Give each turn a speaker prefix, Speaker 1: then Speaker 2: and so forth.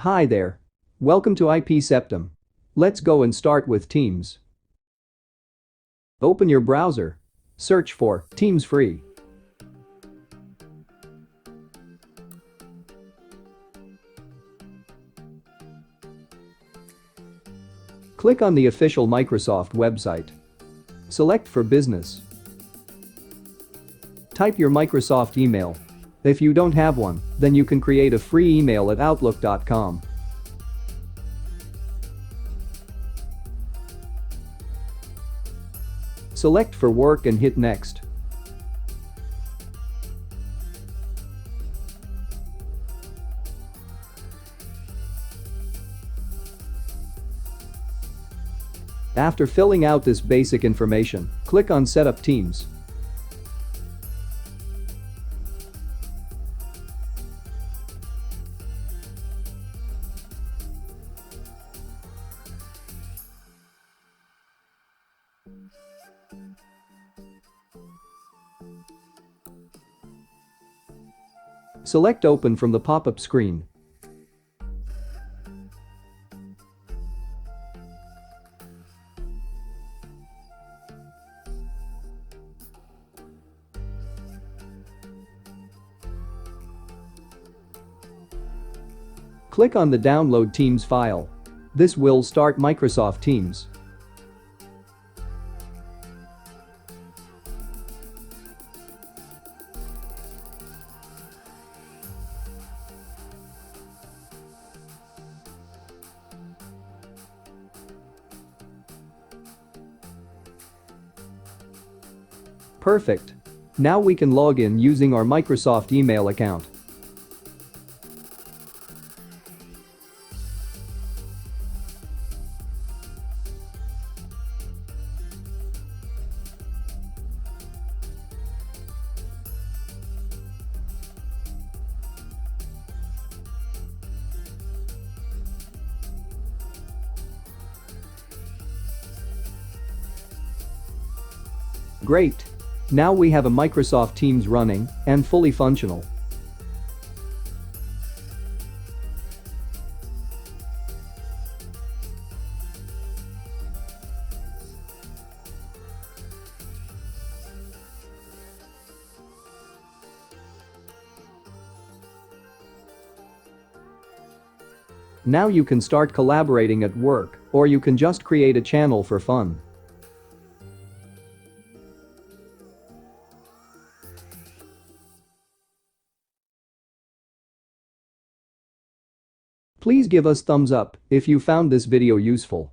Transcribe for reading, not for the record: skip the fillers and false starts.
Speaker 1: Hi there. Welcome to IP Septum. Let's go and start with Teams. Open your browser. Search for Teams Free. Click on the official Microsoft website. Select for Business. Type your Microsoft email. If you don't have one, then you can create a free email at outlook.com. Select for Work and hit Next. After filling out this basic information, click on Set up Teams. Select Open from the pop-up screen. Click on the Download Teams file. This will start Microsoft Teams. Perfect. Now we can log in using our Microsoft email account. Great! Now we have a Microsoft Teams running and fully functional. Now you can start collaborating at work, or you can just create a channel for fun. Please give us thumbs up if you found this video useful.